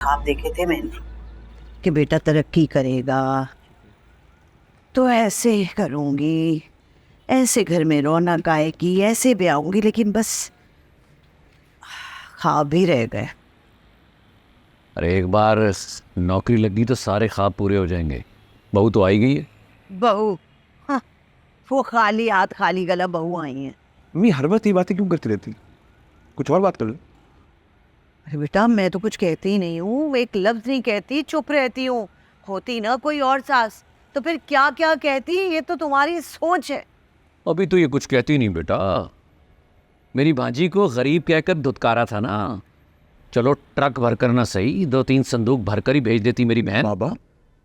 ख्वाब देखे थे मैंने कि बेटा तरक्की करेगा तो ऐसे करूंगी, ऐसे घर में रौनक आएगी, ऐसे भी आऊंगी, लेकिन बस ख्वाब ही रह गए। अरे एक बार नौकरी लगी तो सारे ख्वाब पूरे हो जाएंगे। बहू तो आई गई है। बहू? हाँ, वो खाली हाथ खाली गला बहू आई हैं। मम्मी हर वक्त ये बातें क्यों करती रहती? कुछ और बात कर लो। अरे बेटा मैं तो कुछ कहती ही नहीं हूँ, एक लफ्ज नहीं कहती, चुप रहती हूँ। होती ना कोई और सास तो फिर क्या क्या कहती, ये तो तुम्हारी सोच है। अभी तो ये कुछ कहती नहीं बेटा। मेरी भांजी को गरीब कहकर धुतकारा था ना। चलो ट्रक भरकर ना सही, 2-3 संदूक भरकर ही भेज देती मेरी बहन। बाबा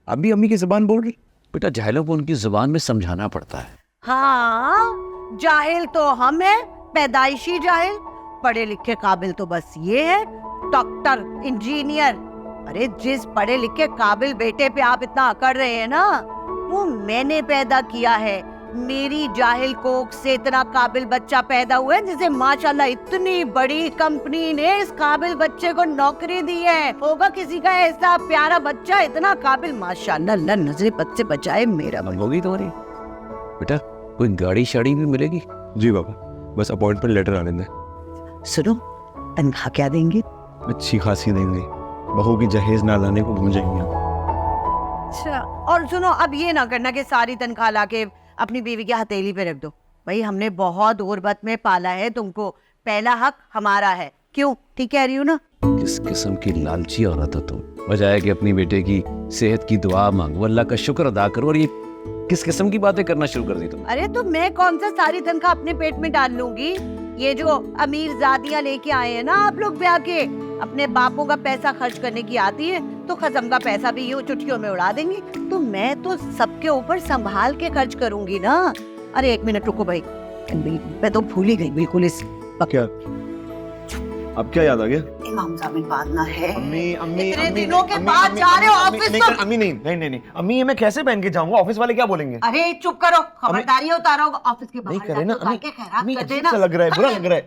आप भी अम्मी की जुबान बोल रही? बेटा जाहिलों को उनकी जुबान में समझाना पड़ता है। हाँ, जाहिल तो हम है, पैदाइशी जाहिल। पढ़े लिखे काबिल तो बस ये है, डॉक्टर, इंजीनियर। अरे जिस पढ़े लिखे काबिल बेटे पे आप इतना अकड़ रहे हैं ना, वो मैंने पैदा किया है। मेरी जाहिल कोख से इतना काबिल बच्चा पैदा हुआ है, जिसे माशाल्लाह इतनी बड़ी कंपनी ने इस काबिल बच्चे को नौकरी दी है। होगा किसी का ऐसा प्यारा बच्चा, इतना काबिल, माशाल्लाह, अल्लाह नजरे बद से बचाए मेरा। होगी तुम्हारी बेटा कोई गाड़ी शाड़ी भी मिलेगी? जी बाबा, बस अपॉइंटमेंट लेटर आने दें। सुनो, तनख्वाह क्या देंगे? अच्छी खासी देंगे, बहू की जहेज ना लाने को भूल जाएंगे। अच्छा, और सुनो, अब ये ना करना कि सारी तनख्वाह लाके अपनी बीवी की हथेली पे रख दो। भाई हमने बहुत गुर्बत में पाला है तुमको, पहला हक हमारा है। क्यों, ठीक कह रही हूँ ना? किस किस्म की लालची औरत हो तुम। बजाय कि अपनी बेटे की सेहत की दुआ मांगो, अल्लाह का शुक्र अदा करो, और ये किस किस्म की बातें करना शुरू कर दी तुम। अरे तो मैं कौन सा सारी तनख्वाह अपने पेट में डाल लूंगी? ये जो अमीर जादियां लेके आए हैं ना आप लोग ब्याह के, अपने बापों का पैसा खर्च करने की आती है, तो खजम का पैसा भी यूं चुटकियों में उड़ा देंगी। तो मैं तो सबके ऊपर संभाल के खर्च करूंगी ना। अरे एक मिनट रुको भाई, मैं तो भूल ही गई बिल्कुल इस क्या अब क्या याद आ गया? इमाम जामिन बांधना है। अम्मी अम्मी इतने दिनों के बाद जा रहे हो ऑफिस? तो अम्मी नहीं अम्मी, ये मैं कैसे पहन के जाऊंगा? ऑफिस वाले क्या बोलेंगे? अरे चुप करो, खबरदारी उतारो ऑफिस के बाहर। नहीं करे ना उतार के खैरात कर देना। अच्छा लग रहा है, बुरा लग रहा है।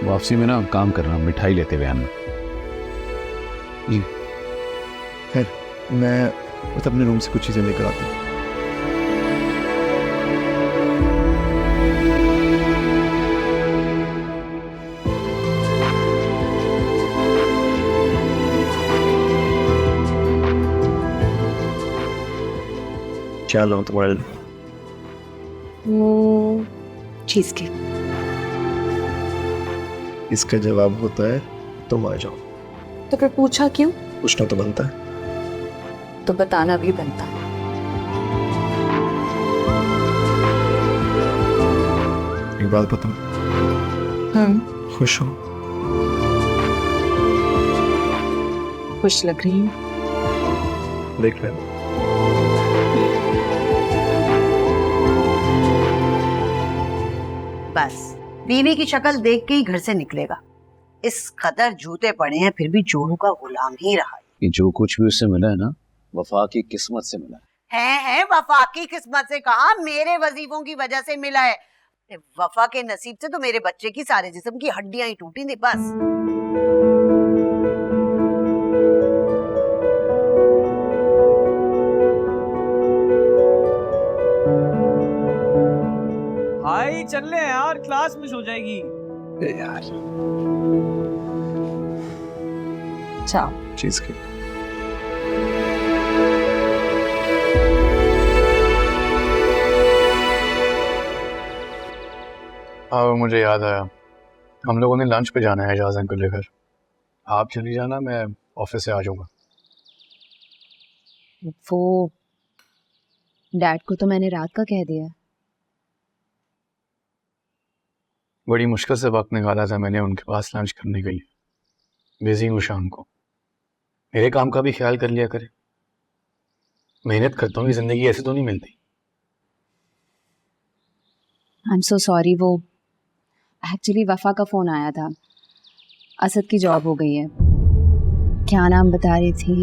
वापसी में ना काम करना, मिठाई लेते हुए आना। खैर मैं बस अपने रूम से कुछ चीजें लेकर आती हूँ। चलो तुम्हारे चीज के इसका जवाब होता है तुम आ जाओ। तो फिर पूछा क्यों? पूछना तो बनता है। तो बताना भी बनता है। एक बात बताओ, खुश हो? खुश लग रही हूँ। देख लेना। बस बीवी की शक्ल देख के ही घर से निकलेगा। इस कदर जूते पड़े हैं फिर भी जोड़ू का गुलाम ही रहा है। ये जो कुछ भी उससे मिला है ना, वफा की किस्मत से मिला है वफा की किस्मत से कहा, मेरे वजीफों की वजह से मिला है। वफा के नसीब से तो मेरे बच्चे की सारे जिस्म की हड्डियां ही टूटी थी बस। भाई चल ले यार, क्लास मिस हो जाएगी। यार चाओ चीज की मुझे याद आया, हम लोगों ने लंच पे जाना है एजाज अंकल के घर। आप चली जाना, मैं ऑफिस से आ जाऊंगा। वो डैड को तो मैंने रात का कह दिया। बड़ी मुश्किल से वक्त निकाला था मैंने उनके पास लंच करने के लिए। बिजी हूँ शाम को, मेरे काम का भी ख्याल कर लिया करे। मेहनत करता हूँ, ये जिंदगी ऐसे तो नहीं मिलती। I am so sorry. वो एक्चुअली वफा का फोन आया था, असद की जॉब हो गई है। क्या नाम बता रही थी?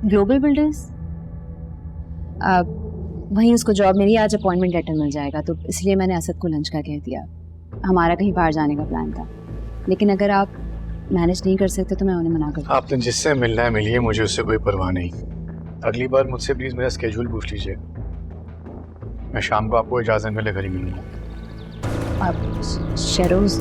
Global builders. वहीं उसको जॉब मिली, आज अपॉइंटमेंट लेटर मिल जाएगा, तो इसलिए मैंने असद को लंच का कह दिया। हमारा कहीं बाहर जाने का प्लान था, लेकिन अगर आप मैनेज नहीं कर सकते तो मैं उन्हें मना कर दूँ। आपने जिससे मिलना है मिलिए, मुझे उससे कोई परवाह नहीं। अगली बार मुझसे प्लीज मेरा स्केड्यूल पूछ लीजिए। मैं शाम को आपको इजाजत मिले घर ही मिलूंगा। अब शेरोज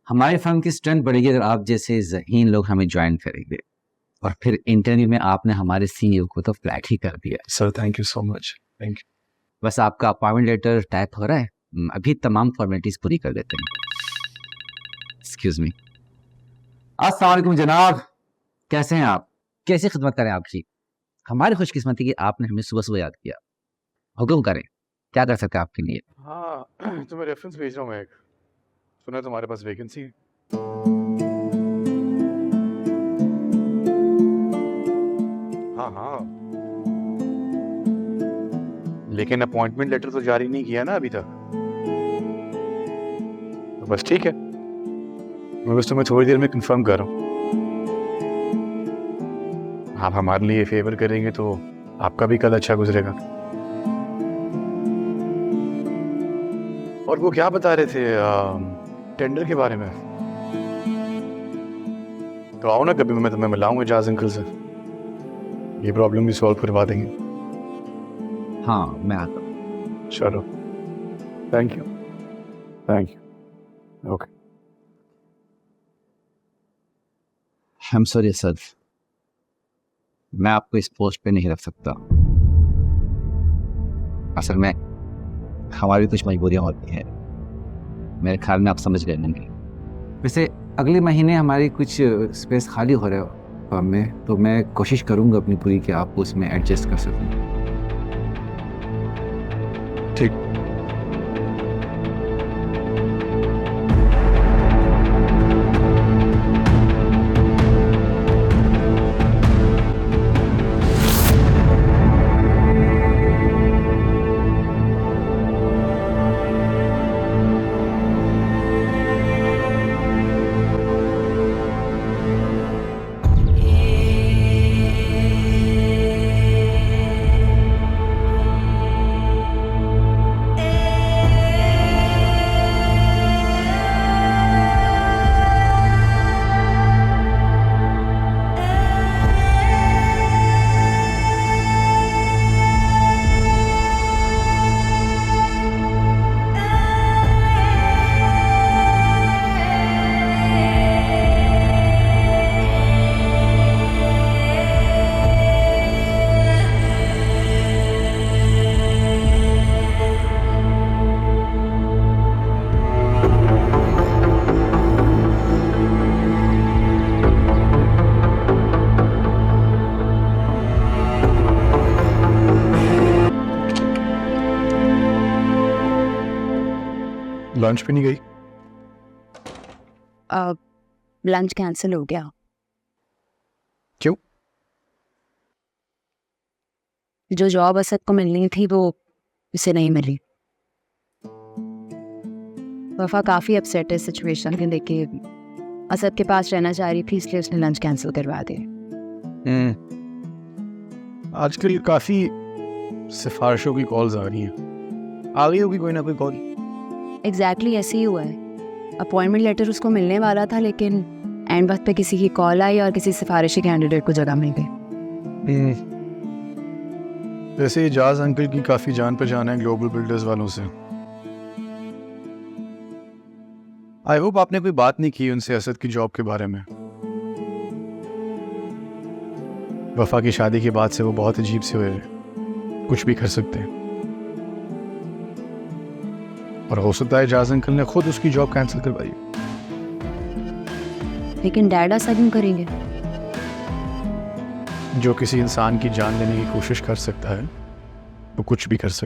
हमारी फर्म की स्ट्रेंथ बढ़ेगी अगर आप जैसे ज़हीन लोग हमें ज्वाइन करेंगे। और फिर इंटरव्यू में आपने हमारे सीईओ को तो फ्लैट ही कर दिया। Sir thank you so much, thank you. बस आपका अपॉइंटमेंट लेटर टाइप हो रहा है, अभी तमाम फॉर्मेलिटीज पूरी कर देते हैं। Excuse me. अस्सलाम वालेकुम जनाब, कैसे हैं आप? कैसी खिदमत करें आपकी? हमारी खुशकिस्मती कि आपने हमें सुबह सुबह याद किया। हुक्म करें, क्या कर सकते हैं आपके लिए? हाँ तुम्हें रेफरेंस भेज रहा हूँ मैं एक। सुना तुम्हारे पास वैकेंसी है। हाँ हाँ, लेकिन अपॉइंटमेंट लेटर तो जारी नहीं किया ना अभी तक। तो बस ठीक है, मैं बस तुम्हें थोड़ी देर में कंफर्म कर रहा हूँ। आप हमारे लिए फेवर करेंगे तो आपका भी कल अच्छा गुजरेगा। और वो क्या बता रहे थे टेंडर के बारे में? तो आओ ना कभी, मैं तुम्हें मिलाऊंगा एजाज अंकल से, ये प्रॉब्लम भी सॉल्व करवा देंगे। हाँ मैं आता हूँ। चलो, thank you, thank you. Okay. I am sorry sir, मैं आपको इस पोस्ट पे नहीं रख सकता। असल में हमारी कुछ मजबूरियां होती हैं, मेरे ख्याल में आप समझ गए नहीं। वैसे अगले महीने हमारी कुछ स्पेस खाली हो रहा है फर्म में, तो मैं कोशिश करूंगा अपनी पूरी कि आप उसमें एडजस्ट कर सकूं। ठीक। लंच पे नहीं गई? लंच कैंसिल हो गया। क्यों? जो जॉब असद को मिलनी थी वो उसे नहीं मिली। वफा काफ़ी अपसेट है सिचुएशन के लेके, असद के पास रहना चाह रही थी इसलिए उसने लंच कैंसिल करवा दिया। आजकल काफ़ी सिफारिशों की कॉल्स आ रही हैं, आ गई होगी कोई ना कोई कॉल। एग्जैक्टली ऐसे ही हुआ है। अपॉइंटमेंट लेटर उसको मिलने वाला था लेकिन एंड वक्त पे किसी की कॉल आई और किसी सिफारिशी कैंडिडेट को जगह मिल गई। वैसे एजाज अंकल की काफ़ी जान पहचान है ग्लोबल बिल्डर्स वालों से। आई होप आपने कोई बात नहीं की उनसे असद की जॉब के बारे में। वफा की शादी के बाद से वो बहुत अजीब से हुए हैं, कुछ भी कर सकते हैं। और हो सकता है एजाज अंकल ने खुद उसकी जॉब कैंसिल करवाई। लेकिन डैड ऐसा क्यों करेंगे? जो किसी इंसान की जान लेने की कोशिश कर सकता है वो कुछ भी कर सकता है।